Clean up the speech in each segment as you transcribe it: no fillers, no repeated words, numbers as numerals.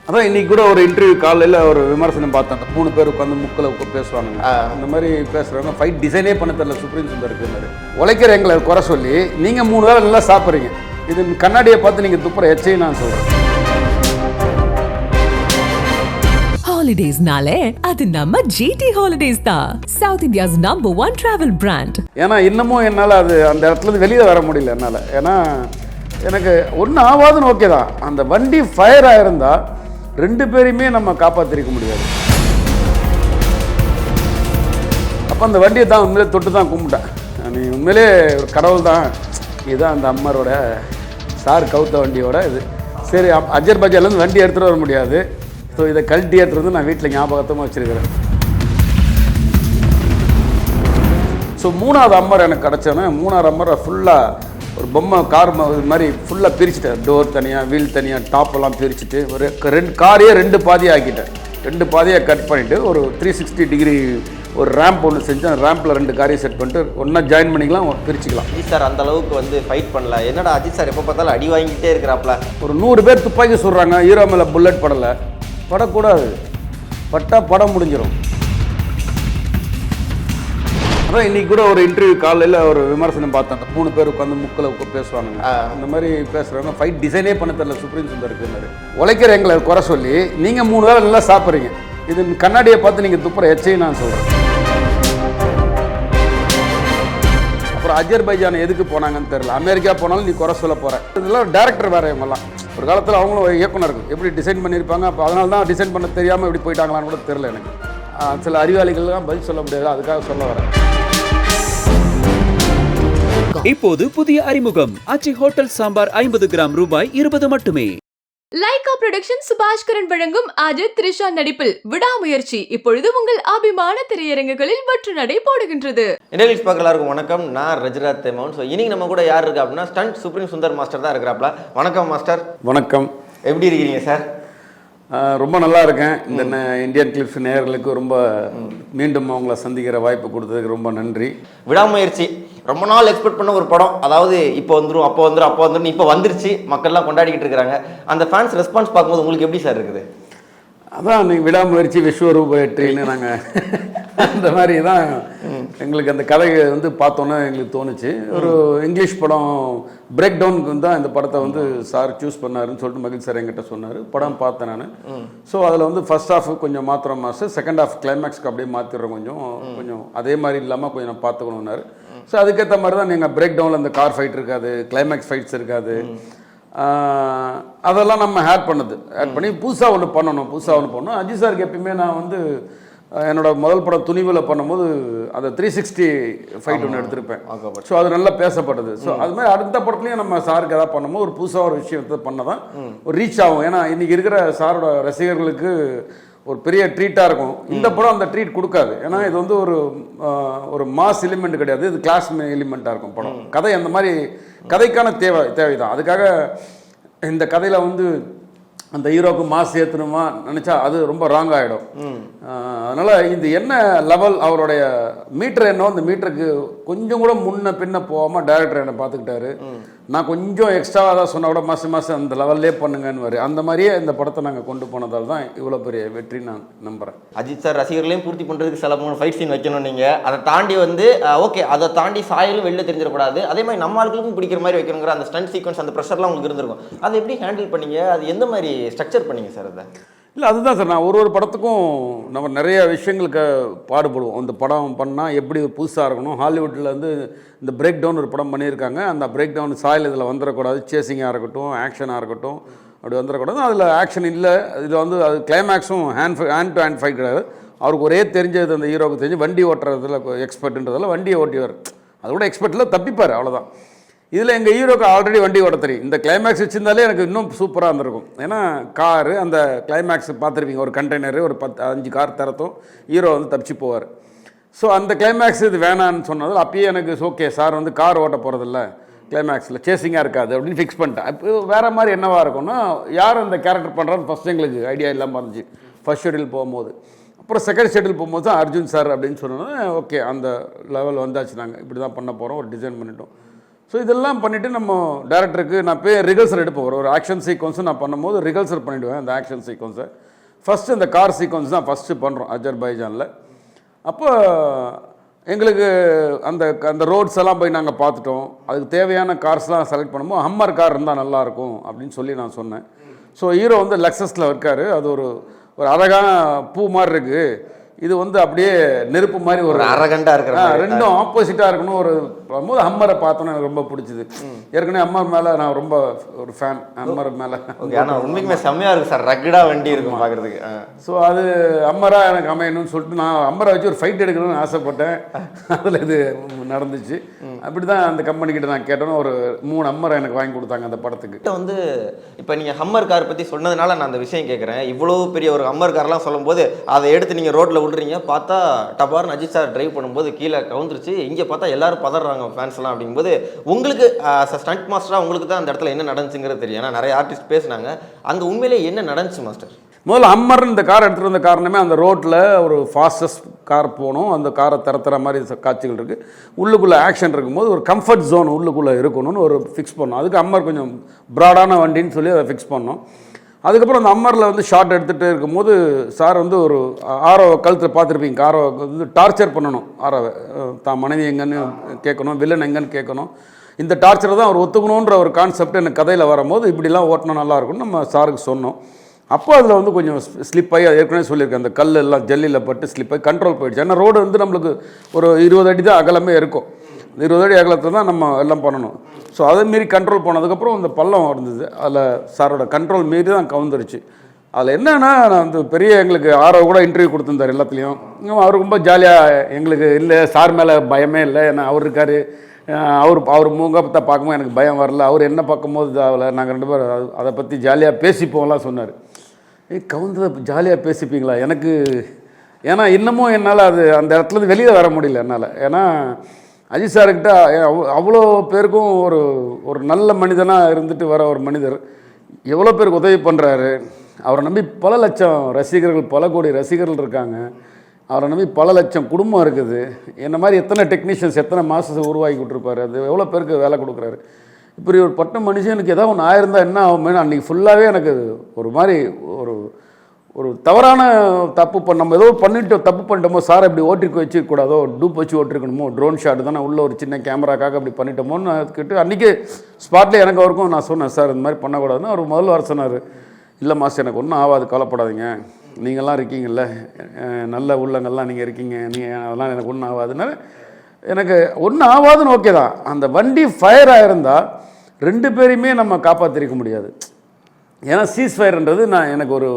அதான் இன்னைக்கு கூட ஒரு இன்டர்வியூ காலையில் ஒரு விமர்சனம் பார்த்தேன். அந்த 3 பேர் உட்காந்து முக்கில் பேசுவாங்க. அந்த மாதிரி பேசுகிறவங்க ஃபைட் டிசைனே பண்ண தெரியல சுப்ரீம் சுந்தருக்கு மாதிரி உழைக்கிற எங்களை குறை சொல்லி நீங்கள் 3 வேளை நல்லா சாப்பிட்றீங்க. இது கண்ணாடியை பார்த்து நீங்கள் துப்புற எச்சையும் நான் சொல்கிறேன். ஹாலிடேஸ்னாலே அது நம்ம ஜிடி ஹாலிடேஸ் தான், south India's number 1 travel brand. ஏன்னா இன்னமும் என்னால் அது அந்த இடத்துலேருந்து வெளியே வர முடியல என்னால். ஏன்னா எனக்கு ஒன்றும் ஆகாதுன்னு ஓகே தான். அந்த வண்டி ஃபயர் ஆகிருந்தால் 2 பேரையுமே நம்ம காப்பாற்றிருக்க முடியாது. அப்போ அந்த வண்டியை தான் உண்மையிலே தொட்டு தான் கும்பிட்டேன். நீ உண்மையிலே ஒரு கடவுள் தான். இதுதான் அந்த அம்மரோட சார் கவுத்த வண்டியோட இது. சரி, அஜர்பைஜான்லேருந்து வண்டி எடுத்துகிட்டு வர முடியாது. ஸோ இதை கழட்டி எடுத்துகிட்டு வந்து நான் வீட்டில் ஞாபகத்தமாக வச்சுருக்கிறேன். ஸோ 3வது அம்மர் எனக்கு கிடச்சோன்னே 3வது அம்மரை ஃபுல்லாக ஒரு பொம்மை கார் மாதிரி ஃபுல்லாக பிரிச்சுட்டேன். டோர் தனியாக, வீல் தனியாக, டாப்பெல்லாம் பிரிச்சுட்டு ஒரு 2 காரையே 2 பாதியாக ஆக்கிட்டேன். 2 பாதியாக கட் பண்ணிவிட்டு ஒரு 360 டிகிரி ஒரு ரேம்ப் ஒன்று செஞ்சு அந்த ரேம்பில் 2 காரையும் செட் பண்ணிட்டு ஒன்றா ஜாயின் பண்ணிக்கலாம், பிரிச்சுக்கலாம். அஜித் சார் அந்த அளவுக்கு வந்து ஃபைட் பண்ணல. என்னடா அஜித் சார் எப்போ பார்த்தாலும் அடி வாங்கிட்டே இருக்கிறாப்ல. ஒரு 100 பேர் துப்பாக்கி சொல்கிறாங்க, ஹீரோ மேலே புல்லட் படலை. படக்கூடாது, பட்டால் படம் முடிஞ்சிடும். அதான் இன்னைக்கு கூட ஒரு இன்டர்வியூ காலையில் ஒரு விமர்சனம் பார்த்தேன். அந்த 3 பேர் உட்காந்து முக்கில் பேசுவாங்க. அந்த மாதிரி பேசுகிறவங்க ஃபைட் டிசைனே பண்ண தெரியல சுப்ரீம் சுந்தருக்கு மாதிரி உழைக்கிற எங்களை குறை சொல்லி நீங்கள் 3 வேளை நல்லா சாப்பிட்றீங்க. இது கண்ணாடியை பார்த்து நீங்கள் துப்புற எச்சையும் நான் சொல்கிறேன். அப்புறம் அஜர்பைஜான் எதுக்கு போனாங்கன்னு தெரியல. அமெரிக்கா போனாலும் நீ குறை சொல்ல போகிற. இதெல்லாம் டேரக்டர் வேறு இவங்கெல்லாம். ஒரு காலத்தில் அவங்களும் ஒரு இயக்குனர்கள் எப்படி டிசைன் பண்ணியிருப்பாங்க. அப்போ அதனால தான் டிசைன் பண்ண தெரியாமல் எப்படி போயிட்டாங்களான்னு கூட தெரில எனக்கு. சில அறிவாளிகள்லாம் பதில் சொல்ல முடியாது, அதுக்காக சொல்ல வரேன். இப்போது புதிய அறிமுகம் ஆச்சி ஹோட்டல் சாம்பார் 50 கிராம் ரூபாய் 20 மட்டுமே. லைகா புரொடக்ஷன் சுபாஷ்கரன் வழங்கும் அஜித் த்ரிஷா நடிப்பில் விடாமுயற்சி இப்பொழுது உங்கள் அபிமான திரையரங்குகளில் வெற்றி நடை போடுகின்றது. இன்டர்வியூஸ் பார்க்க எல்லாருக்கும் வணக்கம். நான் ரஜராஜ் தேமன். ஸோ இன்னைக்கு நம்ம கூட யார் இருக்கா அப்படின்னா ஸ்டண்ட் சுப்ரீம் சுந்தர் மாஸ்டர் தான் இருக்கிறாப்ல. வணக்கம் மாஸ்டர். வணக்கம். எப்படி இருக்கிறீங்க சார்? ரொம்ப நல்லா இருக்கேன். இந்த இந்தியன் கிளிப்ஸ் நேயர்களுக்கு ரொம்ப மீண்டும் அவங்கள சந்திக்கிற வாய்ப்பு கொடுத்ததுக்கு ரொம்ப நன்றி. விடாமுயற்சி ரொம்ப நாள் எக்ஸ்பெக்ட் பண்ண ஒரு படம். அதாவது இப்போ வந்துடும், அப்போ வந்துடும், அப்போ வந்துடும், இப்போ வந்துருச்சு. மக்கள்லாம் கொண்டாடிக்கிட்டு இருக்கிறாங்க. அந்த ஃபேன்ஸ் ரெஸ்பான்ஸ் பார்க்கும்போது உங்களுக்கு எப்படி சார் இருக்குது? அதான் நீங்கள் விடாமுயற்சி விஸ்வரூப வெற்றின்னு நாங்கள் அந்த மாதிரி தான் எங்களுக்கு அந்த கதையை வந்து பார்த்தோன்னே எங்களுக்கு தோணுச்சு. ஒரு இங்கிலீஷ் படம் பிரேக் டவுனுக்கு தான் இந்த படத்தை வந்து சார் சூஸ் பண்ணாருன்னு சொல்லிட்டு மகிழ் சார் என்கிட்ட சொன்னார். படம் பார்த்தேன் நான். ஸோ அதில் வந்து ஃபர்ஸ்ட் ஹாஃப் கொஞ்சம் மாத்திரம் மாஸ்டர், செகண்ட் ஹாஃப் கிளைமேக்ஸ்க்கு அப்படியே மாற்றிடுறோம். கொஞ்சம் அதே மாதிரி இல்லாமல் கொஞ்சம் நான் பார்த்துக்கணுன்னாரு. ஸோ அதுக்கேற்ற மாதிரி தான் நீங்கள் பிரேக் டவுனில் அந்த கார் ஃபைட் இருக்காது, கிளைமேக்ஸ் ஃபைட்ஸ் இருக்காது. அதெல்லாம் நம்ம ஆட் பண்ணி புதுசாக ஒன்று பண்ணணும். அஜித் சாருக்கு எப்பயுமே நான் வந்து என்னோட முதல் படம் துணிவில் பண்ணும்போது அதை 360 ஃபைட் ஒன்று எடுத்திருப்பேன். ஸோ அது நல்லா பேசப்பட்டது. ஸோ அது மாதிரி அடுத்த படத்துலையும் நம்ம சாருக்கு எதாவது பண்ணும்போது ஒரு புதுசாக ஒரு விஷயத்தை பண்ண தான் ஒரு ரீச் ஆகும். ஏன்னா இன்றைக்கி இருக்கிற சாரோட ரசிகர்களுக்கு ஒரு பெரிய ட்ரீட்டாக இருக்கும். இந்த படம் அந்த ட்ரீட் கொடுக்காது. ஏன்னா இது வந்து ஒரு மாஸ் எலிமெண்ட் கிடையாது, இது கிளாஸ் எலிமெண்ட்டாக இருக்கும் படம். கதை அந்த மாதிரி கதைக்கான தேவை தான். அதுக்காக இந்த கதையில் வந்து அந்த ஹீரோக்கு மாஸ் ஏற்றணுமா நினச்சா அது ரொம்ப ராங் ஆகிடும். அதனால் இது என்ன லெவல் அவருடைய மீட்டர் என்னோ அந்த மீட்டருக்கு கொஞ்சம் கூட முன்ன பின்ன போகாமல் டைரக்டர் என்னை பார்த்துக்கிட்டாரு. நான் கொஞ்சம் எக்ஸ்ட்ராவாக தான் சொன்னால் கூட மாதம் அந்த லெவல்லே பண்ணுங்கன்னு அந்த மாதிரியே இந்த படத்தை நாங்கள் கொண்டு போனதால் தான் இவ்வளோ பெரிய வெற்றி நான் நம்புகிறேன். அஜித் சார் ரசிகர்களையும் பூர்த்தி பண்ணுறதுக்கு சில 3 ஃபைட் சீன் வைக்கணும். நீங்கள் அதை தாண்டி வந்து ஓகே, அதை தாண்டி சாயலும் வெளில தெரிஞ்சிடக்கூடாது. அதே மாதிரி நம்ம ஆளுக்கும் பிடிக்கிற மாதிரி வைக்கணுங்கிற அந்த ஸ்டண்ட் சீக்வன்ஸ், அந்த ப்ரெஷர்லாம் உங்களுக்கு இருந்திருக்கும். அதை எப்படி ஹேண்டில் பண்ணீங்க? அது எந்த மாதிரி ஸ்ட்ரக்சர் பண்ணீங்க சார்? அதை இல்லை, அதுதான் சார். நான் ஒரு படத்துக்கும் நம்ம நிறைய விஷயங்களுக்கு பாடுபடுவோம். அந்த படம் பண்ணால் எப்படி புதுசாக இருக்கணும். ஹாலிவுட்டில் வந்து இந்த பிரேக் டவுன் ஒரு படம் பண்ணியிருக்காங்க. அந்த பிரேக் டவுன் சாயல் இதில் வந்துடக்கூடாது. சேசிங்காக இருக்கட்டும், ஆக்ஷனாக இருக்கட்டும், அப்படி வந்துடக்கூடாது. அதில் ஆக்ஷன் இல்லை. இதில் வந்து அது கிளைமேக்ஸும் ஹேண்ட் டு ஹேண்ட் ஃபைட் கிடையாது. அவருக்கு ஒரே தெரிஞ்சது அந்த ஹீரோவுக்கு தெரிஞ்சு வண்டி ஓட்டுறதுல எக்ஸ்பர்ட்ன்றதில் வண்டியை ஓட்டிவார். அது கூட எக்ஸ்பர்ட்டில் தப்பிப்பார், அவ்வளோதான். இதில் எங்கள் ஹீரோக்கு ஆல்ரெடி வண்டி ஓட்ட தெரியும். இந்த கிளைமேக்ஸ் வச்சுருந்தாலே எனக்கு இன்னும் சூப்பராக இருந்திருக்கும். ஏன்னா காரு அந்த கிளைமேக்ஸ் பார்த்துருப்பீங்க, ஒரு கண்டெய்னரு ஒரு 5 கார் தரத்தும் ஹீரோ வந்து தப்பிச்சு போவார். ஸோ அந்த கிளைமேக்ஸ் இது வேணான்னு சொன்னதில் அப்பயே எனக்கு ஓகே, சார் வந்து கார் ஓட்ட போகிறதில்ல, கிளைமேக்ஸில் சேசிங்காக இருக்காது அப்படின்னு ஃபிக்ஸ் பண்ணிட்டேன். இப்போ வேறு மாதிரி என்னவாக இருக்கும்னா யார் அந்த கேரக்டர் பண்ணுறான்னு ஃபஸ்ட் எங்களுக்கு ஐடியா இல்லாமல் இருந்துச்சு ஃபர்ஸ்ட் ஷெட்யூல் போகும்போது. அப்புறம் செகண்ட் ஷெட்யூல் போகும்போது தான் அர்ஜுன் சார் அப்படின்னு சொன்னோன்னா ஓகே, அந்த லெவல் வந்தாச்சு. நாங்கள் இப்படி தான் பண்ண போகிறோம், ஒரு டிசைன் பண்ணிட்டோம். ஸோ இதெல்லாம் பண்ணிவிட்டு நம்ம டேரக்டருக்கு நான் போய் ரிகல்சல் எடுப்பேன். ஒரு ஆக்ஷன் சீக்வன்ஸும் நான் பண்ணும்போது ரிகல்சல் பண்ணிவிடுவேன். அந்த ஆக்ஷன் சீக்வன்ஸை ஃபஸ்ட்டு இந்த கார் சீக்வன்ஸ் தான் ஃபஸ்ட்டு பண்ணுறோம் அஜர்பைஜானில். அப்போ எங்களுக்கு அந்த அந்த ரோட்ஸ் எல்லாம் போய் நாங்கள் பார்த்துட்டோம். அதுக்கு தேவையான கார்ஸ்லாம் செலக்ட் பண்ணும்போது ஹம்மர் கார் இருந்தால் நல்லாயிருக்கும் அப்படின்னு சொல்லி நான் சொன்னேன். ஸோ ஹீரோ வந்து லெக்ஸஸில் இருக்கார். அது ஒரு அழகான பூ மாதிரி இருக்குது. இது வந்து அப்படியே நெருப்பு மாதிரி ஒரு அரகண்டா இருக்கிற ரெண்டும் ஆப்போசிட்டாக இருக்கணும். ஒரு போது ஹம்மரை பார்த்தோன்னா எனக்கு ரொம்ப பிடிச்சிது. ஏற்கனவே ஹம்மர் மேலே நான் ரொம்ப ஒரு ஃபேன் ஹம்மர் மேலே. ஓகே, ஆனால் உண்மைக்குமே செம்மையாக இருக்குது சார், ரக்கடா வண்டி இருக்கும் பார்க்குறதுக்கு. ஸோ அது ஹம்மராக எனக்கு அமையணும்னு சொல்லிட்டு நான் ஹம்மரை வச்சு ஒரு ஃபைட் எடுக்கணும்னு ஆசைப்பட்டேன். அதில் இது நடந்துச்சு. அப்படி தான் அந்த கம்பெனிக்கிட்ட நான் கேட்டோன்னு ஒரு 3 ஹம்மரை எனக்கு வாங்கி கொடுத்தாங்க அந்த படத்துக்கு. வந்து இப்போ நீங்கள் ஹம்மர் கார் பற்றி சொன்னதுனால நான் அந்த விஷயம் கேட்குறேன். இவ்வளோ பெரிய ஒரு ஹம்மர் கார்லாம் சொல்லும்போது அதை எடுத்து நீங்கள் ரோட்டில் விடுறீங்க, பார்த்தா டபார்னு அஜித் சார் டிரைவ் பண்ணும்போது கீழே கவுந்துருச்சு. இங்கே பார்த்தா எல்லாரும் பதறாங்க ஃபேன்ஸ்லாம். அப்படிங்கும்போது உங்களுக்கு ஸ்டண்ட் மாஸ்டராக உங்களுக்கு தான் அந்த இடத்துல என்ன நடந்துச்சுங்கிறது தெரியும். ஏன்னா நிறைய ஆர்டிஸ்ட் பேசினாங்க. அங்கே உண்மையிலே என்ன நடந்துச்சு மாஸ்டர்? முதல்ல ஹம்மர் இந்த கார் எடுத்துகிட்டு வந்த காரணமே அந்த ரோட்டில் ஒரு ஃபாஸ்டஸ்ட் கார் போகணும். அந்த காரை தர மாதிரி காட்சிகள் இருக்குது. உள்ளுக்குள்ளே ஆக்ஷன் இருக்கும்போது ஒரு கம்ஃபர்ட் ஜோன் உள்ளுக்குள்ளே இருக்கணும்னு ஒரு ஃபிக்ஸ் பண்ணோம். அதுக்கு ஹம்மர் கொஞ்சம் ப்ராடான வண்டின்னு சொல்லி அதை ஃபிக்ஸ் பண்ணோம். அதுக்கப்புறம் அந்த ஹம்மரில் வந்து ஷார்ட் எடுத்துகிட்டு இருக்கும்போது சார் வந்து ஒரு ஆரோவை கழுத்தில் பார்த்துருப்பீங்க. ஆரோவை வந்து டார்ச்சர் பண்ணணும். ஆரோவை தான் மனைவி எங்கன்னு கேட்கணும், வில்லன் எங்கன்னு கேட்கணும். இந்த டார்ச்சரை தான் அவர் ஒத்துக்கணுன்ற ஒரு கான்செப்ட் எனக்கு கதையில் வரும்போது இப்படிலாம் ஓட்டினா நல்லாயிருக்கும்னு நம்ம சாருக்கு சொன்னோம். அப்போ அதில் வந்து கொஞ்சம் ஸ்லிப் ஆகி ஏற்கனவே சொல்லியிருக்கேன், அந்த கல் எல்லாம் ஜல்லியில் பட்டு ஸ்லிப் ஆகி கண்ட்ரோல் போயிடுச்சு. ஏன்னா ரோடு வந்து நம்மளுக்கு ஒரு 20 அடி தான் அகலமே இருக்கும். 20 அடி அகலத்தில் தான் நம்ம எல்லாம் பண்ணணும். ஸோ அதை மீறி கண்ட்ரோல் போனதுக்கப்புறம் அந்த பள்ளம் இருந்தது. அதில் சாரோட கண்ட்ரோல் மீறி தான் கவுந்துருச்சு. அதில் என்னென்னா நான் வந்து பெரிய எங்களுக்கு ஆரோ கூட இன்டர்வியூ கொடுத்துருந்தார் எல்லாத்துலேயும். அவர் ரொம்ப ஜாலியாக எங்களுக்கு இல்லை சார் மேலே பயமே இல்லை, ஏன்னா அவர் இருக்கார், அவர் முகத்தை பார்க்கும்போது எனக்கு பயம் வரல, அவர் என்ன பார்க்கும்போது அவளை நாங்கள் 2 பேரும் அதை பற்றி ஜாலியாக பேசிப்போம்லாம் சொன்னார். கவுந்ததை ஜாலியாக பேசிப்பீங்களா? எனக்கு ஏன்னா இன்னமும் என்னால் அது அந்த இடத்துலேருந்து வெளியே வர முடியல என்னால். ஏன்னா அஜித் சார்கிட்ட அவ்வளோ பேருக்கும் ஒரு நல்ல மனிதனாக இருந்துட்டு வர ஒரு மனிதர் எவ்வளோ பேருக்கு உதவி பண்ணுறாரு. அவரை நம்பி பல லட்சம் ரசிகர்கள், பல கோடி ரசிகர்கள் இருக்காங்க. அவரை நம்பி பல லட்சம் குடும்பம் இருக்குது. என்ன மாதிரி எத்தனை டெக்னீஷியன்ஸ், எத்தனை மாஸ்டர்ஸை உருவாக்கி கொடுத்துருப்பாரு. அது எவ்வளோ பேருக்கு வேலை கொடுக்குறாரு. இப்படி ஒரு பட்ட மனுஷனுக்கு ஏதாவது ஒன்று ஆயிருந்தால் என்ன ஆகுமேனு அன்றைக்கி ஃபுல்லாகவே எனக்கு ஒரு மாதிரி ஒரு தவறான தப்பு நம்ம ஏதோ தப்பு பண்ணிட்டோமோ, சார் இப்படி ஓட்டிருக்க வச்சுக்கூடாதோ, டூப் வச்சு ஓட்டிருக்கணுமோ, ட்ரோன் ஷாட் தானே உள்ள ஒரு சின்ன கேமராக்காக அப்படி பண்ணிட்டோமோன்னு கேட்டு அன்றைக்கி ஸ்பாட்லேயே எனக்கு அவருக்கும் நான் சொன்னேன், சார் இந்த மாதிரி பண்ணக்கூடாதுன்னு. அவர் முதல்ல வர சொன்னார். இல்லை மாஸ்டர் எனக்கு ஒன்றும் ஆகாது, கவலைப்படாதீங்க, நீங்கள்லாம் இருக்கீங்கல்ல, நல்ல உள்ளங்கள்லாம் நீங்கள் இருக்கீங்க, நீங்கள் அதெல்லாம் எனக்கு ஒன்றும் ஆகாதுன்னு. எனக்கு ஒன்றும் ஆகாதுன்னு ஓகே தான். அந்த வண்டி ஃபயர் ஆகிருந்தால் 2 பேரையுமே நம்ம காப்பாற்றிருக்க முடியாது. ஏன்னா சீஸ் ஃபயர்ன்றது நான் எனக்கு ஒரு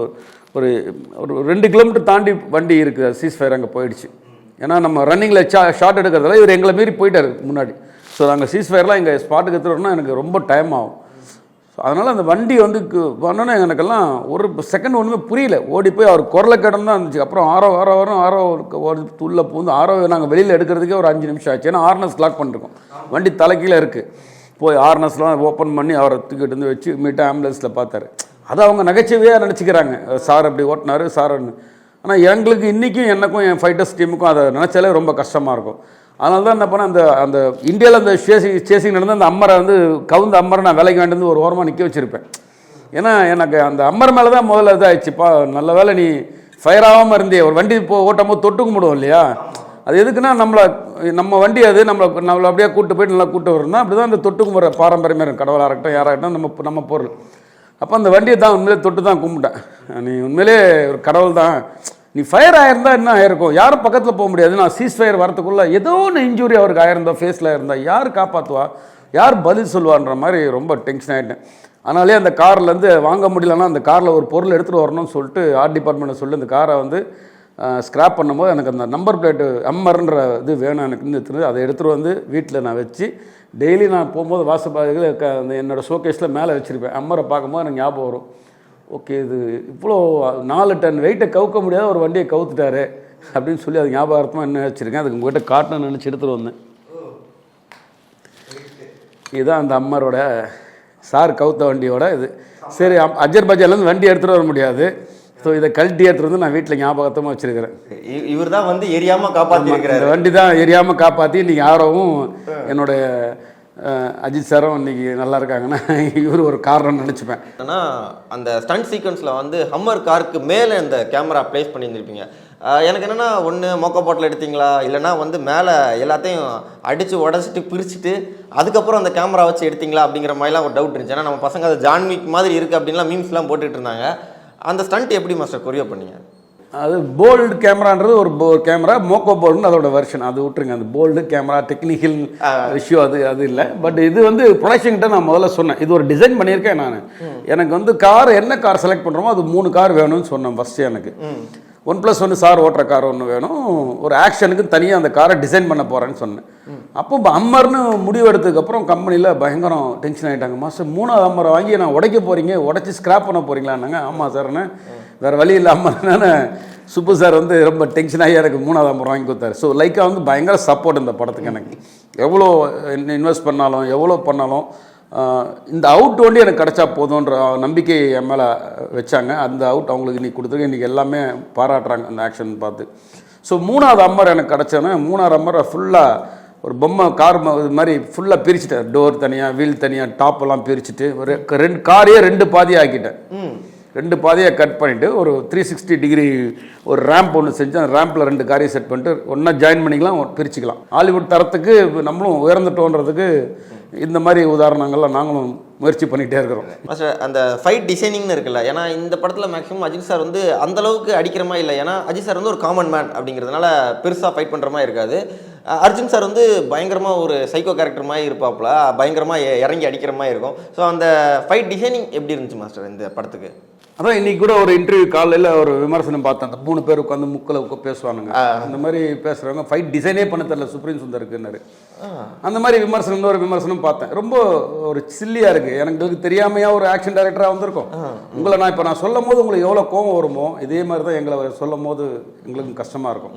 2 கிலோமீட்டர் தாண்டி வண்டி இருக்குது, சீஸ் ஃபயர் அங்கே போயிடுச்சு. ஏன்னா நம்ம ரன்னிங்கில் ஷார்ட் எடுக்கிறதால இவர் எங்களை மீறி போயிட்டார் முன்னாடி. ஸோ நாங்கள் சீஸ் ஃபயர்லாம் எங்கள் ஸ்பாட்டுக்கு எடுத்துகிட்டோம்னா எனக்கு ரொம்ப டைம் ஆகும். ஸோ அதனால் அந்த வண்டி வந்து பண்ணோன்னா எனக்கெல்லாம் ஒரு செகண்ட் ஒன்றுமே புரியல. ஓடி போய் அவர் குரலை கேட்டோம் தான் இருந்துச்சு. அப்புறம் ஆரோ உள்ளே பூந்து ஆரோவை நாங்கள் வெளியில் எடுக்கிறதுக்கே ஒரு 5 நிமிஷம் ஆச்சு. ஏன்னா ஆர்னஸ் லாக் பண்ணிருக்கோம், வண்டி தலைக்கீழே இருக்குது. போய் ஆர்னஸ்லாம் ஓப்பன் பண்ணி அவரை தூக்கிட்டு வந்து வச்சு மீட்டாக ஆம்புலன்ஸில் பார்த்தாரு. அதை அவங்க நகைச்சுவையாக நினச்சிக்கிறாங்க, சார் அப்படி ஓட்டினார் சார்ன்னு. ஆனால் எங்களுக்கு இன்றைக்கும் எனக்கும் என் ஃபைட்டர்ஸ் டீமுக்கும் அதை நினச்சாலே ரொம்ப கஷ்டமாக இருக்கும். அதனால தான் என்ன பண்ணேன், அந்த இந்தியாவில் அந்த சேசிங் நடந்து அந்த அம்மரை வந்து கவுந்த அம்மரை நான் விலைக்கு வேண்டியது ஒரு ஓரமாக நிற்க வச்சுருப்பேன். ஏன்னா எனக்கு அந்த அம்மர் மேலே தான் முதல்ல இதாகிடுச்சுப்பா, நல்ல வேலை நீ ஃபயர் ஆகாமல் இருந்தே. ஒரு வண்டி ஓட்டும் போது தொட்டு கும்பிடுவோம் இல்லையா, அது எதுக்குன்னா நம்ம வண்டி அது நம்மளை அப்படியே கூப்பிட்டு போயிட்டு நல்லா கூப்பிட்டு வரணும். அப்படி தான் அந்த தொட்டு கும்பிட்ற பாரம்பரியமாக இருக்கும். கடவுளாக இருக்கட்டும் யாராக இருக்கட்டும் நம்ம பொருள். அப்போ அந்த வண்டியை தான் உண்மையிலே தொட்டு தான் கும்பிட்டேன். நீ உண்மையிலே ஒரு கடவுள் தான், நீ ஃபயர் ஆயிருந்தால் என்ன ஆயிருக்கும், யாரும் பக்கத்தில் போக முடியாது. நான் சீஸ் ஃபயர் வரத்துக்குள்ளே ஏதோ ஒன்று இன்ஜுரி அவருக்கு ஆயிருந்தா, ஃபேஸில் இருந்தால் யார் காப்பாற்றுவா, யார் பதில் சொல்லுவான்ற மாதிரி ரொம்ப டென்ஷன் ஆகிட்டேன். அதனாலே அந்த கார்லேருந்து வாங்க முடியலன்னா அந்த காரில் ஒரு பொருள் எடுத்துகிட்டு வரணும்னு சொல்லிட்டு ஆர்ட் டிபார்ட்மெண்ட்டை சொல்லி அந்த காரை வந்து ஸ்க்ராப் பண்ணும்போது எனக்கு அந்த நம்பர் பிளேட்டு அம்மர்ன்ற இது வேணும் எனக்கு. அதை எடுத்துகிட்டு வந்து வீட்டில் நான் வச்சு டெய்லி நான் போகும்போது வாசப்பாதைகள் அந்த என்னோடய ஷோகேஸில் மேலே வச்சுருப்பேன். அம்மரை பார்க்கும்போது எனக்கு ஞாபகம் வரும், ஓகே இது இவ்வளோ 4 டன் வெயிட்டை கவுக்க முடியாத ஒரு வண்டியை கவுத்துட்டாரு அப்படின்னு சொல்லி அது ஞாபகார்த்தமாக என்ன வச்சுருக்கேன். அதுக்கு உங்கள்கிட்ட காட்டணும்னு நினச்சி எடுத்துகிட்டு வந்தேன். இதுதான் அந்த அம்மரோட சார் கவுத்த வண்டியோட இது. சரி, அஜர்பைஜான்லேருந்து வண்டி எடுத்துகிட்டு வர முடியாது, ஸோ இதை கழட்டி எடுத்துகிட்டு நான் வீட்டில் ஞாபகத்தமாக வச்சுருக்கிறேன். இவர் தான் வந்து எரியாமல் காப்பாற்றிருக்கிறார். இந்த வண்டி தான் எரியாமல் காப்பாற்றி இன்றைக்கி யாரோவும் என்னுடைய அஜித் சாரும் இன்னைக்கு நல்லா இருக்காங்கன்னா இவர் ஒரு காரணம்னு நினச்சிப்பேன். ஏன்னா அந்த ஸ்டண்ட் சீக்வன்ஸில் வந்து ஹம்மர் காருக்கு மேலே இந்த கேமரா ப்ளேஸ் பண்ணியிருந்திருப்பீங்க. எனக்கு என்னென்னா ஒன்று மோக்கோ பாட்டில் எடுத்தீங்களா, இல்லைனா வந்து மேலே எல்லாத்தையும் அடித்து உடச்சிட்டு பிரிச்சுட்டு அதுக்கப்புறம் அந்த கேமரா வச்சு எடுத்தீங்களா அப்படிங்கிற மாதிரிலாம் ஒரு டவுட் இருந்துச்சு. ஏன்னா நம்ம பசங்க அது ஜான்விக் மாதிரி இருக்குது அப்படின்லாம் மீம்ஸ்லாம் போட்டுட்டு இருந்தாங்க. அந்த ஸ்டண்ட் எப்படி மாஸ்டர் கொரியோ பண்ணீங்க? அது போல்டு கேமரான்றது ஒரு கேமரா, மோக்கோ போல்டுன்னு அதோட வெர்ஷன், அது விட்டுருங்க. அந்த போல்டு கேமரா டெக்னிக்கல் இஷ்யூ அது இல்லை. பட் இது வந்து ப்ரொடக்ஷன்கிட்ட நான் முதல்ல சொன்னேன், இது ஒரு டிசைன் பண்ணியிருக்கேன் நான். எனக்கு வந்து கார் என்ன கார் செலக்ட் பண்ணுறோமோ அது 3 கார் வேணும்னு சொன்னேன் ஃபஸ்ட்டு. எனக்கு 1+1 சார் ஓட்டுற கார் ஒன்று வேணும், ஒரு ஆக்ஷனுக்கு தனியாக அந்த காரை டிசைன் பண்ண போகிறேன்னு சொன்னேன். அப்போ அம்மர்னு முடிவு எடுத்ததுக்கப்புறம் கம்பெனியில் பயங்கரம் டென்ஷன் ஆகிட்டாங்க. மாஸ்டர் 3வது அம்மரை வாங்கி நான் உடைக்க போகிறீங்க, உடச்சி ஸ்க்ராப் பண்ண போகிறீங்களான்னாங்க. ஆமாம் சார்ண்ணே, வேறு வழி இல்லாமல் சுப்பு சார் வந்து ரொம்ப டென்ஷன் ஆகி எனக்கு 3வது அம்மர் வாங்கி கொடுத்தாரு. ஸோ லைக்காக வந்து பயங்கர சப்போர்ட் இந்த படத்துக்கு. எனக்கு எவ்வளோ இன்வெஸ்ட் பண்ணாலும் எவ்வளோ பண்ணாலும் இந்த அவுட் ஒண்டி எனக்கு கிடச்சா போதுன்ற நம்பிக்கை என் மேலே வச்சாங்க. அந்த அவுட் அவங்களுக்கு இன்றைக்கி கொடுத்துருக்கு. இன்றைக்கி எல்லாமே பாராட்டுறாங்க அந்த ஆக்ஷன் பார்த்து. ஸோ 3வது அம்மர் எனக்கு கிடச்சோன்னா 3வது அம்மரை ஃபுல்லாக ஒரு பொம்மை கார் இது மாதிரி ஃபுல்லாக பிரிச்சுட்டேன். டோர் தனியாக, வீல் தனியாக, டாப்பெல்லாம் பிரிச்சுட்டு ஒரு 2 காரையே 2 பாதியாக ஆக்கிட்டேன். 2 பாதியாக கட் பண்ணிவிட்டு ஒரு 360 டிகிரி ஒரு ரேம்ப் ஒன்று செஞ்சு அந்த ரேம்பில் 2 காரையும் செட் பண்ணிட்டு ஒன்றா ஜாயின் பண்ணிக்கலாம், பிரிச்சுக்கலாம். ஹாலிவுட் தரத்துக்கு நம்மளும் உயர்ந்துட்டோன்றதுக்கு இந்த மாதிரி உதாரணங்கள்லாம் நாங்களும் முயற்சி பண்ணிகிட்டே இருக்கிறோம். அந்த ஃபைட் டிசைனிங்னு இருக்குல்ல, ஏன்னா இந்த படத்தில் மேக்ஸிமம் அஜித் சார் வந்து அந்தளவுக்கு அடிக்கிற மாதிரி இல்லை. ஏன்னா அஜித் சார் வந்து ஒரு காமன் மேன் அப்படிங்கிறதுனால பெருசாக ஃபைட் பண்ணுற மாதிரி இருக்காது. அர்ஜுன் சார் வந்து பயங்கரமாக ஒரு சைக்கோ கேரக்டர் மாதிரி இருப்பாப்புல, பயங்கரமாக இறங்கி அடிக்கிற மாதிரி இருக்கும். ஸோ அந்த ஃபைட் டிசைனிங் எப்படி இருந்துச்சு மாஸ்டர் இந்த படத்துக்கு? அதான் இன்னைக்கு கூட ஒரு இன்டர்வியூ காலையில் ஒரு விமர்சனம் பார்த்தேன். அந்த 3 பேர் உட்காந்து முக்கில் பேசுவானுங்க. அந்த மாதிரி பேசுகிறவங்க ஃபைட் டிசைனே பண்ண தெரியல சுப்ரீம் சுந்தருக்குன்னாரு. அந்த மாதிரி விமர்சனம் ஒரு விமர்சனம் பார்த்தேன். ரொம்ப ஒரு சில்லியாக இருக்குது. எனக்கு தெரியாமையா ஒரு ஆக்ஷன் டைரக்டராக வந்திருக்கும். உங்களை நான் இப்போ நான் சொல்லும் போது உங்களுக்கு எவ்வளோ கோவம் வருமோ இதே மாதிரி தான் எங்களை சொல்லும் போது எங்களுக்கு கஷ்டமாக இருக்கும்.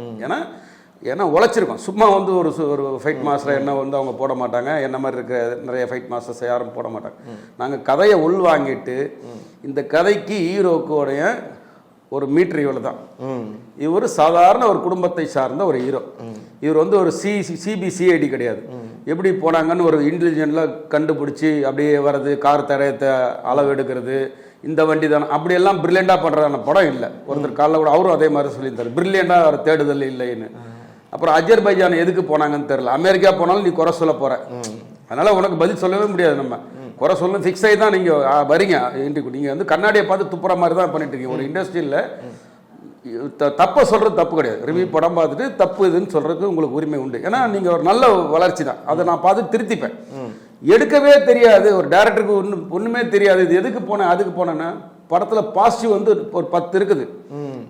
ஏன்னா உழைச்சிருக்கோம். சும்மா வந்து ஒரு ஃபைட் மாஸ்டரை என்ன வந்து அவங்க போட மாட்டாங்க. என்ன மாதிரி இருக்க நிறைய ஃபைட் மாஸ்டர்ஸ் யாரும் போட மாட்டாங்க. நாங்கள் கதையை உள்வாங்கிட்டு இந்த கதைக்கு ஹீரோக்குடைய ஒரு மீட்டர் இவ்வளோ தான். இவர் சாதாரண ஒரு குடும்பத்தை சார்ந்த ஒரு ஹீரோ. இவர் வந்து ஒரு சிபிசிஐடி கிடையாது. எப்படி போனாங்கன்னு ஒரு இன்டெலிஜென்ட்லாம் கண்டுபிடிச்சி அப்படியே வர்றது, கார் தடயத்தை அளவு எடுக்கிறது, இந்த வண்டி தானே அப்படியெல்லாம் பிரில்லியண்டாக பண்ணுறான படம் இல்லை. ஒருத்தர் காலைல கூட அவரும் அதே மாதிரி சொல்லியிருந்தார், பிரில்லியண்டாக ஒரு தேடுதல் இல்லைன்னு. அப்புறம் அஜர்பைஜான் எதுக்கு போனாங்கன்னு தெரியல. அமெரிக்கா போனாலும் நீ குறை சொல்ல போற, அதனால உனக்கு பதில் சொல்லவே முடியாது. நம்ம குறை சொல்லணும் ஃபிக்ஸ் ஆகி தான் நீங்கள் வரீங்க. நீங்கள் வந்து கண்ணாடியை பார்த்து துப்புற மாதிரி தான் பண்ணிட்டு இருக்கீங்க. ஒரு இண்டஸ்ட்ரியில் தப்பை சொல்கிறது தப்பு கிடையாது. ரிவ்யூ படம் பார்த்துட்டு தப்பு இதுன்னு சொல்கிறதுக்கு உங்களுக்கு உரிமை உண்டு. ஏன்னா நீங்கள் ஒரு நல்ல வளர்ச்சி தான், அதை நான் பார்த்து திருத்திப்பேன். எடுக்கவே தெரியாது ஒரு டேரக்டருக்கு, ஒன்றுமே தெரியாது இது எதுக்கு போனேன் அதுக்கு போனேன்னா, படத்தில் பாசிட்டிவ் வந்து ஒரு 10 இருக்குது,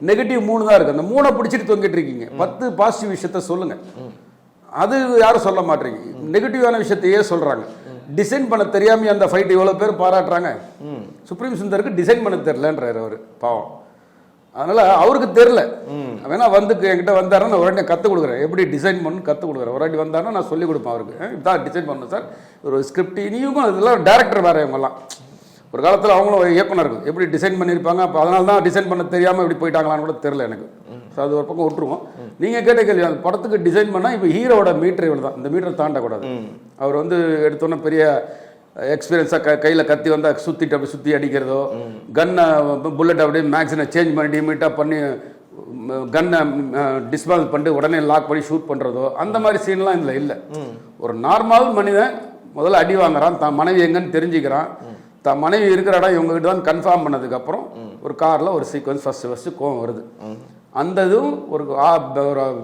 நெகட்டிவ் 3 தான் இருக்குது. அந்த 3 பிடிச்சிட்டு தொங்கிட்டு இருக்கீங்க. 10 பாசிட்டிவ் விஷயத்த சொல்லுங்க, அது யாரும் சொல்ல மாட்டீங்க. நெகட்டிவான விஷயத்தையே சொல்கிறாங்க. டிசைன் பண்ண தெரியாம அந்த ஃபைட் இவ்வளோ பேர் பாராட்டுறாங்க. சுப்ரீம் சுந்தருக்கு டிசைன் பண்ண தெரிலன்றாரு அவர், பாவம். அதனால அவருக்கு தெரில. வேணா வந்து என்கிட்ட வந்தாருன்னா நான் உடனே கற்றுக் கொடுக்குறேன், எப்படி டிசைன் பண்ணு கற்றுக் கொடுக்குறேன். ஒரு வாட்டி வந்தாருன்னா நான் சொல்லிக் கொடுப்பேன் அவருக்கு, இதான் டிசைன் பண்ணணும் சார். ஒரு ஸ்கிரிப்ட் இனியும் இதெல்லாம் டேரக்டர் வேறு. இவங்கெல்லாம் ஒரு காலத்தில் அவங்களும் ஒரு இயக்குனர்கள் எப்படி டிசைன் பண்ணியிருப்பாங்க. அப்போ அதனால தான் டிசைன் பண்ண தெரியாமல் எப்படி போயிட்டாங்களான்னு கூட தெரில எனக்கு. ஸோ அது ஒரு பக்கம் விட்டுருவோம். நீங்கள் கேட்ட கேள்வி, அந்த படத்துக்கு டிசைன் பண்ணால் இப்போ ஹீரோட மீட்டர் இவ்வளோ தான், இந்த மீட்டர் தாண்டக்கூடாது. அவர் வந்து எடுத்தோன்னே பெரிய எக்ஸ்பீரியன்ஸாக கையில் கத்தி வந்தால் சுற்றிட்டு அப்படி சுற்றி அடிக்கிறதோ, கன்னை புல்லட் அப்படியே மேக்ஸினை சேஞ்ச் பண்ணி டிமீட்டாக பண்ணி கன்னை டிஸ்பால் பண்ணிட்டு உடனே லாக் பண்ணி ஷூட் பண்ணுறதோ, அந்த மாதிரி சீன்லாம் இதில் இல்லை. ஒரு நார்மல் மனிதன் முதல்ல அடி வாங்குறான், தான் மனைவி எங்கன்னு தெரிஞ்சுக்கிறான், தான் மனைவி இருக்கிற இடம் இவங்ககிட்ட தான் கன்ஃபார்ம் பண்ணதுக்கப்புறம் ஒரு காரில் ஒரு சீக்வன்ஸ் ஃபஸ்ட்டு கோவம் வருது. அந்த இதுவும் ஒரு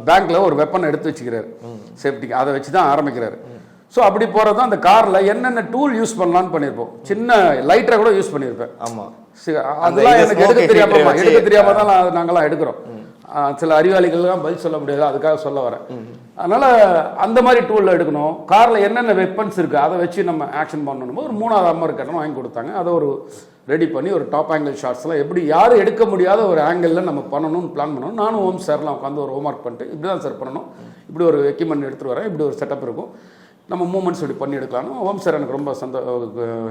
பேங்க்கில் ஒரு வெப்பன் எடுத்து வச்சுக்கிறாரு சேஃப்டிக்கு, அதை வச்சு தான் ஆரம்பிக்கிறாரு. ஸோ அப்படி போகிறது தான் அந்த காரில் என்னென்ன டூல் யூஸ் பண்ணலான்னு பண்ணியிருப்போம். சின்ன லைட்டரை கூட யூஸ் பண்ணியிருப்பேன். ஆமாம், அதெல்லாம் எனக்கு எடுக்க தெரியாம தான் நாங்கள்லாம் எடுக்கிறோம். சில அறிவாளிகள்லாம் பதில் சொல்ல முடியாது, அதுக்காக சொல்ல வரேன். அதனால் அந்த மாதிரி டூலில் எடுக்கணும். காரில் என்னென்ன வெப்பன்ஸ் இருக்குது அதை வச்சு நம்ம ஆக்ஷன் பண்ணணும். ஒரு 3வது அம்மர் கட்டணம் வாங்கி கொடுத்தாங்க. அதை ஒரு ரெடி பண்ணி ஒரு டாப் ஆங்கிள் ஷாட்ஸ்லாம் எப்படி யாரும் எடுக்க முடியாத ஒரு ஆங்கிளில் நம்ம பண்ணணும்னு பிளான் பண்ணணும். நானும் ஓம் சார்லாம் உட்காந்து ஒரு ஹோம்ஒர்க் பண்ணிட்டு இப்படி தான் சார் பண்ணணும், இப்படி ஒரு எக்யூப்மெண்ட் எடுத்துகிட்டு வரேன், இப்படி ஒரு செட்டப் இருக்கும், நம்ம மூமெண்ட்ஸ் இப்படி பண்ணி எடுக்கலாம்னு ஓம் சார் எனக்கு ரொம்ப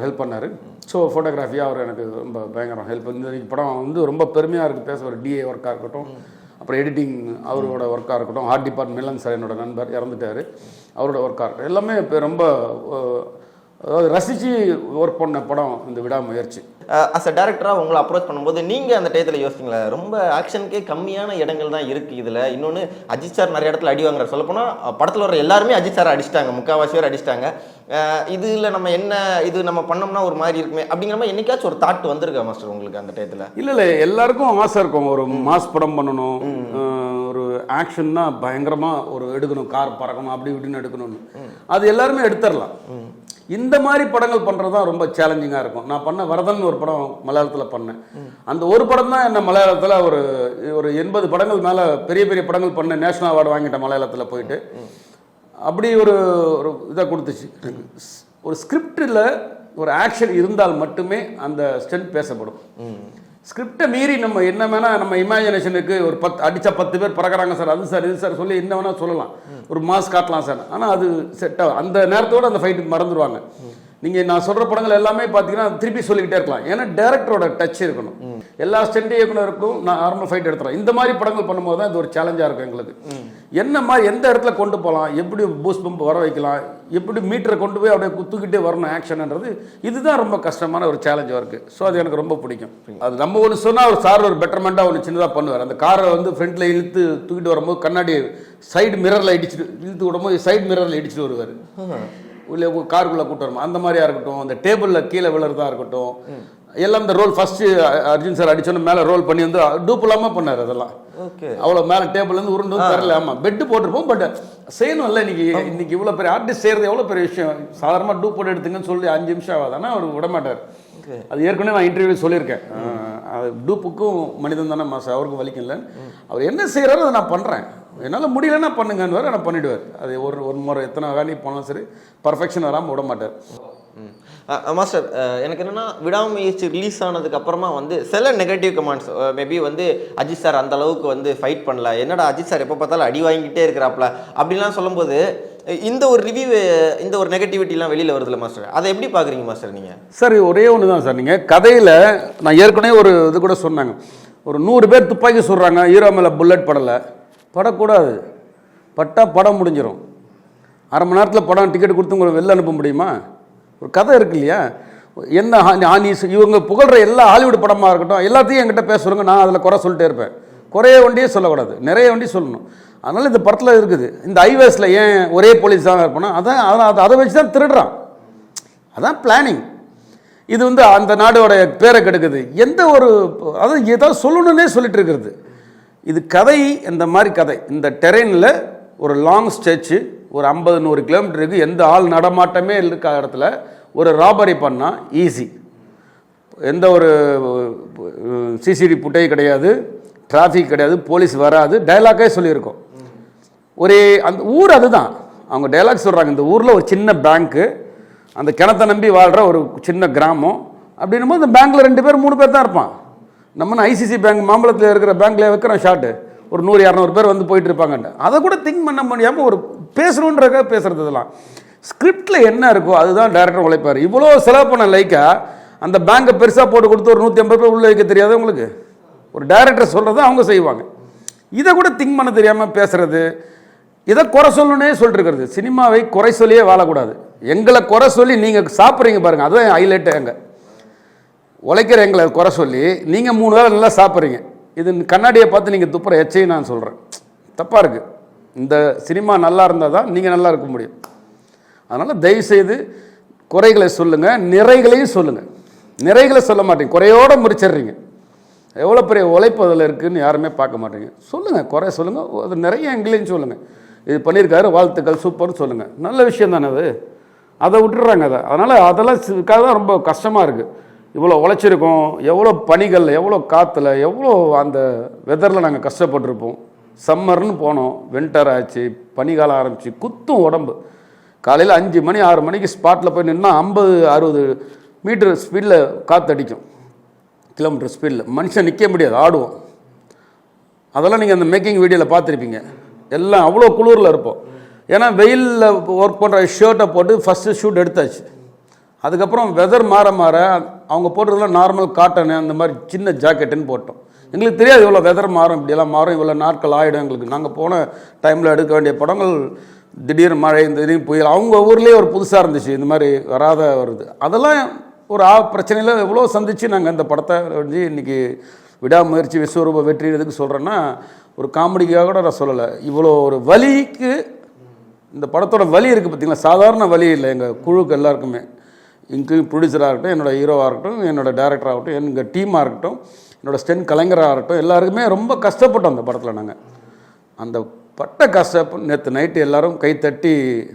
ஹெல்ப் பண்ணார். ஸோ ஃபோட்டோகிராஃபியாக அவர் எனக்கு ரொம்ப பயங்கரம் ஹெல்ப். இந்த படம் வந்து ரொம்ப பெருமையாக இருக்குது பேச. ஒரு டிஏ ஒர்க்காக இருக்கட்டும், அப்புறம் எடிட்டிங் அவரோட ஒர்க்காக இருக்கட்டும், ஆர்ட் டிபார்ட்மெண்ட் மிலன் சார் என்னோட நண்பர் இறந்துட்டார், அவரோட ஒர்க்காக இருக்கட்டும், எல்லாமே இப்போ ரொம்ப அதாவது ரசித்து ஒர்க் பண்ண படம் இந்த விடாமுயற்சி. அஸ் அ டேரக்டராக உங்களை அப்ரோச் பண்ணும்போது நீங்கள் அந்த டயத்தில் யோசிச்சிங்களா, ரொம்ப ஆக்ஷனுக்கே கம்மியான இடங்கள் தான் இருக்குது இதில், இன்னொன்று அஜித் சார் நிறைய இடத்துல அடி வாங்குறாரு, சொல்லப்போனால் படத்தில் வர எல்லாருமே அஜித் சார் அடிச்சிட்டாங்க, முக்கால்வாசி பேர் அடிச்சிட்டாங்க, இதில் நம்ம என்ன இது நம்ம பண்ணோம்னா ஒரு மாதிரி இருக்குமே அப்படிங்கிற மாதிரி என்னைக்காச்சும் ஒரு தாட் வந்திருக்கா மாஸ்டர் உங்களுக்கு அந்த டயத்தில்? இல்லை எல்லாருக்கும் ஆசை இருக்கும், ஒரு மாஸ் படம் பண்ணணும், ஒரு ஆக்ஷன்னா பயங்கரமாக ஒரு எடுக்கணும், கார் பறக்கணும், அப்படி இப்படின்னு எடுக்கணும்னு, அது எல்லாருமே எடுத்துடலாம். இந்த மாதிரி படங்கள் பண்ணுறது தான் ரொம்ப சேலஞ்சிங்காக இருக்கும். நான் பண்ண வரதன் ஒரு படம் மலையாளத்தில் பண்ணேன். அந்த ஒரு படம் தான் என்ன மலையாளத்தில் ஒரு 80 படங்கள் மேலே பெரிய பெரிய படங்கள் பண்ணேன், நேஷனல் அவார்டு வாங்கிட்டேன் மலையாளத்தில் போயிட்டு. அப்படி ஒரு இதை கொடுத்துச்சு. ஒரு ஸ்கிரிப்டில் ஒரு ஆக்ஷன் இருந்தால் மட்டுமே அந்த ஸ்டென்ட் பேசப்படும். ஸ்கிரிப்டை மீறி நம்ம என்ன வேணால் நம்ம இமேஜினேஷனுக்கு ஒரு 10 பேர் பறக்கிறாங்க சார், அது சார் இது சார் சொல்லி என்ன வேணால் சொல்லலாம், ஒரு மாஸ் காட்டலாம் சார், ஆனால் அது செட் ஆகும். அந்த நேரத்தோடு அந்த ஃபைட்டுக்கு மறந்துடுவாங்க. நீங்கள் நான் சொல்கிற படங்கள் எல்லாமே பார்த்தீங்கன்னா திருப்பி சொல்லிக்கிட்டே இருக்கலாம், ஏன்னா டேரக்டரோட டச் இருக்கணும். எல்லா ஸ்டெண்ட் இயக்குனருக்கும் நான் நார்மல் ஃபைட் எடுத்துறேன். இந்த மாதிரி படங்கள் பண்ணும்போது தான் இது ஒரு சேலஞ்சாக இருக்கும் எங்களுக்கு. என்ன மாதிரி எந்த இடத்துல கொண்டு போகலாம், எப்படி பூஸ்ட் பம்ப் வர வைக்கலாம், எப்படி மீட்டரை கொண்டு போய் அப்படியே குத்துக்கிட்டே வரணும் ஆக்ஷன்ன்றது, இதுதான் ரொம்ப கஷ்டமான ஒரு சேலஞ்சாக இருக்குது. ஸோ அது எனக்கு ரொம்ப பிடிக்கும். அது நம்ம ஒன்று சொன்னால் ஒரு சார் ஒரு பெட்டர்மெண்ட்டாக ஒன்று சின்னதாக பண்ணுவார். அந்த காரை வந்து ஃப்ரண்ட்டில் இழுத்து தூக்கிட்டு வரும்போது கண்ணாடி சைடு மிரரில் இழுத்து விடும்போது சைடு மிரரில் இடிச்சுட்டு வருவார், இல்லை காருக்குள்ளே கூட்டு வருமா, அந்த மாதிரியா இருக்கட்டும், அந்த டேபிளில் கீழே விழுறதா இருக்கட்டும், எல்லாம் இந்த ரோல் ஃபஸ்ட்டு அர்ஜுன் சார் அடிச்சோன்னு மேலே ரோல் பண்ணி வந்து டூப் இல்லாமல் பண்ணார். அதெல்லாம் அவ்வளோ மேலே டேபிள்லேருந்து உருண்டு வந்து தரல. ஆமாம், பெட்டு போட்டிருப்போம், பட் செய்யணும் இல்லை. இன்னைக்கு இவ்வளோ பெரிய ஆர்டிஸ்ட் செய்கிறது எவ்வளோ பெரிய விஷயம். சாதாரணமாக டூப் போட்டு எடுத்துங்கன்னு சொல்லி 5 நிமிஷம் ஆகாதானா அவர் விடமாட்டார். அது ஏற்கனவே நான் இன்டர்வியூ சொல்லியிருக்கேன். டூப்புக்கும் மனிதன் தானே மாசம், அவருக்கும் வலிக்கல. அவர் என்ன செய்கிறாரோ அதை நான் பண்ணுறேன், என்னால் முடியலன்னா பண்ணுங்கன்னு ஆனால் பண்ணிவிடுவார். அது ஒரு முறை எத்தனை வேலை போனாலும் சரி பர்ஃபெக்ஷன் வராமல் விட மாட்டார். மாஸ்டர், எனக்கு என்னென்னா விடாமுயற்சி ரிலீஸ் ஆனதுக்கு அப்புறமா வந்து சில நெகட்டிவ் கமெண்ட்ஸ், மேபி வந்து அஜித் சார் அந்த அளவுக்கு வந்து ஃபைட் பண்ணல, என்னடா அஜித் சார் எப்போ பார்த்தாலும் அடி வாங்கிட்டே இருக்கிறாப்ல அப்படிலாம் சொல்லும்போது இந்த ஒரு ரிவ்யூ, இந்த ஒரு நெகட்டிவிட்டிலாம் வெளியில் வருதுல்ல மாஸ்டர், அதை எப்படி பார்க்குறீங்க மாஸ்டர் நீங்கள்? சார் ஒரே ஒன்று தான் சார். நீங்கள் கதையில் நான் ஏற்கனவே ஒரு இது கூட சொன்னாங்க, ஒரு 100 பேர் துப்பாக்கி சொல்கிறாங்க, ஹீரோ மேலே புல்லட் படக்கூடாது, பட்டால் படம் முடிஞ்சிடும். அரை மணி நேரத்தில் படம் டிக்கெட் கொடுத்து உங்களுக்கு வெளில அனுப்ப முடியுமா? ஒரு கதை இருக்கு இல்லையா? என்ன ஆனிஸ் இவங்க புகழ்கிற எல்லா ஹாலிவுட் படமாக இருக்கட்டும் எல்லாத்தையும் என்கிட்ட பேசுகிறவங்க, நான் அதில் குறை சொல்லிட்டே இருப்பேன். குறைய வண்டியே சொல்லக்கூடாது, நிறைய வண்டி சொல்லணும். அதனால் இந்த படத்தில் இருக்குது. இந்த ஹைவேஸில் ஏன் ஒரே போலீஸ் தான் இருப்போனா, அதை வச்சு தான் திருடுறான், அதான் பிளானிங். இது வந்து அந்த நாடோட பேரை கெடுக்குது. எந்த ஒரு அதாவது ஏதாவது சொல்லணுன்னே சொல்லிட்டு இருக்கிறது. இது கதை, இந்த மாதிரி கதை இந்த டெரெயினில் ஒரு லாங் ஸ்ட்ரெச்சு, ஒரு 50-100 கிலோமீட்டருக்கு எந்த ஆள் நடமாட்டமே இருக்க இடத்துல ஒரு ராபரி பண்ணால் ஈஸி. எந்த ஒரு சிசிடிவி புட்டை கிடையாது, டிராஃபிக் கிடையாது, போலீஸ் வராது, டைலாக்கே சொல்லியிருக்கோம். ஒரே அந்த ஊர் அதுதான், அவங்க டைலாக் சொல்கிறாங்க. இந்த ஊரில் ஒரு சின்ன பேங்க்கு, அந்த கிணத்தை நம்பி வாழ்கிற ஒரு சின்ன கிராமம். அப்படின்னும் போது இந்த பேங்க்கில் 2 பேர் 3 பேர் தான் இருப்பான். நம்ம ஐசிசி பேங்க் மாம்பழத்தில் இருக்கிற பேங்க்கில் வைக்கிறோம் ஷார்ட்டு, ஒரு 100-200 பேர் வந்து போயிட்டு இருப்பாங்கன்ட்டு. அதை கூட திங்க் பண்ண முடியாமல் ஒரு பேசணுன்றக்க பேசுகிறது. இதெல்லாம் ஸ்கிரிப்டில் என்ன இருக்கோ அதுதான் டேரக்டர் உழைப்பார். இவ்வளோ செலவு பண்ண லைக்கா அந்த பேங்கை பெருசாக போட்டு கொடுத்து ஒரு 150 பேர் உள்ளே வைக்க தெரியாது உங்களுக்கு. ஒரு டேரக்டர் சொல்கிறத அவங்க செய்வாங்க. இதை கூட திங்க் பண்ண தெரியாமல் பேசுகிறது, இதை குறை சொல்லணுன்னே சொல்லிட்டு இருக்கிறது. சினிமாவை குறை சொல்லியே வாழக்கூடாது. எங்களை குறை சொல்லி நீங்கள் சாப்பிட்றீங்க பாருங்கள், அதுதான் ஹைலைட்டு. எங்க உழைக்கிற எங்களை குறை சொல்லி நீங்கள் 3 வேளை நல்லா சாப்பிட்றீங்க. இது கண்ணாடியை பார்த்து நீங்கள் துப்புற எச்சையும் நான் சொல்கிறேன், தப்பாக இருக்குது. இந்த சினிமா நல்லா இருந்தால் தான் நீங்கள் நல்லா இருக்க முடியும். அதனால் தயவுசெய்து குறைகளை சொல்லுங்கள், நிறைகளையும் சொல்லுங்கள். நிறைகளை சொல்ல மாட்டீங்க, குறையோடு முடிச்சிடுறீங்க. எவ்வளோ பெரிய உழைப்பு அதில் இருக்குதுன்னு யாருமே பார்க்க மாட்டீங்க. சொல்லுங்கள், குறை சொல்லுங்கள், அது நிறைய எங்களையும் சொல்லுங்கள். இது பண்ணியிருக்காரு, வாழ்த்துக்கள், சூப்பர்னு சொல்லுங்கள், நல்ல விஷயம் தானே அது. அதை விட்டுடுறாங்க அதை. அதனால் அதெல்லாம் தான் ரொம்ப கஷ்டமாக இருக்குது. இவ்வளோ உழைச்சிருக்கோம், எவ்வளோ பனிகள், எவ்வளோ காற்றுல, எவ்வளோ அந்த வெதரில் நாங்கள் கஷ்டப்பட்டுருப்போம். சம்மர்னு போனோம், வின்டர் ஆச்சு, பனிகாலம் ஆரம்பிச்சு, குத்தும் உடம்பு. காலையில் 5 மணி 6 மணிக்கு ஸ்பாட்டில் போய் நின்னா 50-60 மீட்டர் ஸ்பீடில் காற்று அடிக்கும், கிலோமீட்டர் ஸ்பீடில். மனுஷன் நிற்க முடியாது, ஆடுவோம். அதெல்லாம் நீங்கள் அந்த மேக்கிங் வீடியோவில் பார்த்துருப்பீங்க. எல்லாம் அவ்வளோ குளிரில் இருப்போம். ஏன்னா வெயிலில் ஒர்க் பண்ணுற ஷர்ட்டை போட்டு ஃபஸ்ட்டு ஷூட் எடுத்தாச்சு. அதுக்கப்புறம் வெதர் மாற மாற அவங்க போடுறதுலாம் நார்மல் காட்டன், அந்த மாதிரி சின்ன ஜாக்கெட்டுன்னு போட்டோம். எங்களுக்கு தெரியாது இவ்வளோ வெதர் மாறும், இப்படியெல்லாம் மாறும், இவ்வளோ நாட்கள் ஆகிடும் எங்களுக்கு. நாங்கள் போன டைமில் எடுக்க வேண்டிய படங்கள் திடீர் மழை, திடீர் புயல், அவங்க ஊர்லேயே ஒரு புதுசாக இருந்துச்சு, இந்த மாதிரி வராத வருது. அதெல்லாம் ஒரு பிரச்சனையில் எவ்வளோ சந்தித்து நாங்கள் இந்த படத்தை வந்து இன்றைக்கி விடாமுயற்சி விஸ்வரூப வெற்றி எதுக்கு சொல்கிறேன்னா, ஒரு காமெடிக்காக கூட நான் சொல்லலை. இவ்வளோ ஒரு வலிக்கு இந்த படத்தோட வலி இருக்குது பார்த்திங்களா, சாதாரண வலி இல்லை. எங்கள் குழுக்கு எல்லாருக்குமே, இன்க்ளூடிங் ப்ரொடியூசராக இருக்கட்டும், என்னோட ஹீரோவாக இருக்கட்டும், என்னோட டேரக்டராக இருக்கட்டும், எங்கள் டீமாக இருக்கட்டும், என்னோடய ஸ்டென்ட் கலைஞராக இருக்கட்டும், எல்லாருக்குமே ரொம்ப கஷ்டப்பட்டோம் அந்த படத்தில். நாங்கள் அந்த பட்ட கஷ்டம் நேற்று நைட்டு எல்லோரும் கைத்தட்டி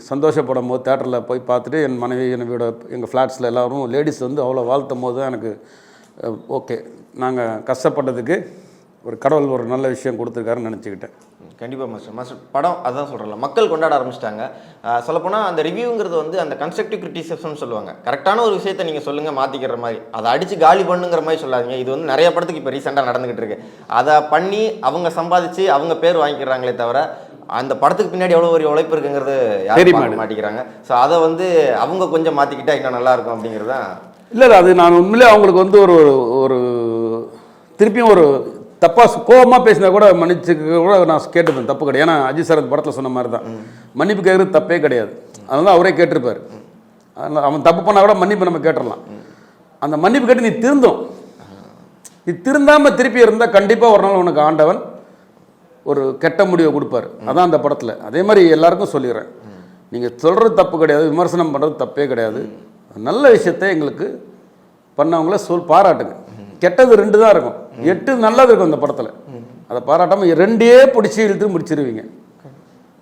சந்தோஷப்படும் போது தேட்டரில் போய் பார்த்துட்டு என் மனைவி, என்னோட எங்கள் ஃப்ளாட்ஸில் எல்லோரும் லேடிஸ் வந்து அவ்வளோ வாழ்த்தும் போது தான் எனக்கு ஓகே, நாங்கள் கஷ்டப்பட்டதுக்கு ஒரு கடவுள் ஒரு நல்ல விஷயம் கொடுத்துருக்காருன்னு நினச்சிக்கிட்டேன். கண்டிப்பாக மாஸ்டர் படம் அதான் சொல்கிறேன், மக்கள் கொண்டாட ஆரம்பிச்சிட்டாங்க. சொல்லப்போனால் அந்த ரிவ்யூங்கிறது வந்து அந்த கன்ஸ்ட்ரக்டிவ் கிரிட்டிசிசம்னு சொல்லுவாங்க. கரெக்டான ஒரு விஷயத்தை நீங்கள் சொல்லுங்கள் மாற்றிக்கிற மாதிரி, அதை அடித்து காலி பண்ணுங்கிற மாதிரி சொல்லாதீங்க. இது வந்து நிறைய படத்துக்கு இப்போ ரீசெண்டாக நடந்துகிட்டு இருக்கு. அதை பண்ணி அவங்க சம்பாதிச்சு அவங்க பேர் வாங்கிக்கிறாங்களே தவிர அந்த படத்துக்கு பின்னாடி எவ்வளோ ஒரு உழைப்பு இருக்குங்கிறது யாரும் பார்க்க மாட்டேங்கிறாங்க. ஸோ அதை வந்து அவங்க கொஞ்சம் மாற்றிக்கிட்டா இன்னும் நல்லாயிருக்கும் அப்படிங்கிறது தான். இல்லை, அது நான் உண்மையிலே அவங்களுக்கு வந்து ஒரு திருப்பியும் ஒரு தப்பாக கோபமாக பேசினா கூட மன்னிச்சுக்க கூட நான் கேட்டுப்பேன், தப்பு கிடையாது. ஏன்னா அஜித் சார் அந்த படத்தில் சொன்ன மாதிரி தான், மன்னிப்பு கேட்குறது தப்பே கிடையாது. அதனால அவரே கேட்டிருப்பார். அதனால் அவன் தப்பு பண்ணால் கூட மன்னிப்பு நம்ம கேட்டுடலாம். அந்த மன்னிப்பு கேட்டு நீ திருந்தோம், நீ திருந்தாமல் திருப்பி இருந்தால் கண்டிப்பாக ஒரு நாள் உனக்கு ஆண்டவன் ஒரு கெட்ட முடிவை கொடுப்பார். அதான் அந்த படத்தில். அதே மாதிரி எல்லாருக்கும் சொல்லிடுறேன், நீங்கள் சொல்கிறது தப்பு கிடையாது, விமர்சனம் பண்ணுறது தப்பே கிடையாது. நல்ல விஷயத்தை எங்களுக்கு பண்ணவங்கள பாராட்டுங்க. கெட்டது 2 தான் இருக்கும், 8 நல்லது இருக்கும் இந்த படத்தில். அதை பாராட்டாமல் 2ஏ பிடிச்சி இழுத்து முடிச்சிருவீங்க.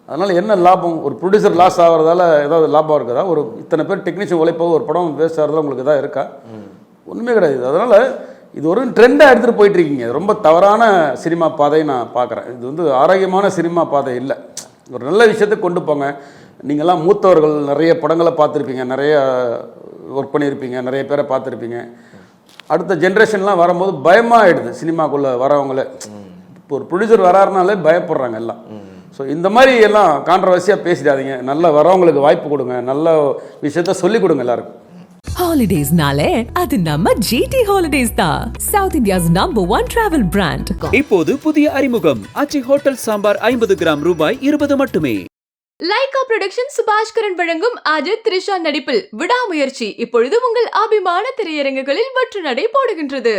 அதனால் என்ன லாபம்? ஒரு ப்ரொடியூசர் லாஸ் ஆகிறதால ஏதாவது லாபம் இருக்குதா? ஒரு இத்தனை பேர் டெக்னீஷியன் உழைப்போ ஒரு படம் வேஸ்ட் ஆகிறதா உங்களுக்கு எதாவது இருக்கா? ஒன்றுமே கிடையாது. அதனால் இது ஒரு ட்ரெண்டாக எடுத்துகிட்டு போயிட்டுருக்கீங்க. ரொம்ப தவறான சினிமா பாதையை நான் பார்க்குறேன். இது வந்து ஆரோக்கியமான சினிமா பாதை இல்லை. ஒரு நல்ல விஷயத்தை கொண்டு போங்க. நீங்கள்லாம் மூத்தவர்கள், நிறைய படங்களை பார்த்துருப்பீங்க, நிறைய ஒர்க் பண்ணியிருப்பீங்க, நிறைய பேரை பார்த்துருப்பீங்க. அடுத்த ஜென்ரேஷன்லாம் வரும்போது பயமாக ஆகிடுது சினிமாக்குள்ளே வரவங்களே. இப்போ ஒரு ப்ரொடியூசர் வராருனாலே பயப்படுறாங்க எல்லாம். ஸோ இந்த மாதிரி எல்லாம் கான்ட்ரவர்சியாக பேசிடாதீங்க. நல்லா வரவங்களுக்கு வாய்ப்பு கொடுங்க, நல்ல விஷயத்த சொல்லிக் கொடுங்க எல்லாருக்கும். ஹாலிடேஸ்னாலே அது நம்ம GT ஹாலிடேஸ் தான், சவுத் இந்தியாஸ் #1 டிராவல் பிராண்ட். இப்போது புதிய அறிமுகம் ஆச்சி ஹோட்டல் சாம்பார் 50 கிராம் ரூபாய் 20 மட்டுமே. லைகா புரொடக்ஷன் சுபாஷ்கரன் வழங்கும் அஜித் த்ரிஷா நடிப்பில் விடாமுயற்சி இப்பொழுது உங்கள் அபிமான திரையரங்குகளில் வெற்றி நடை போடுகின்றது.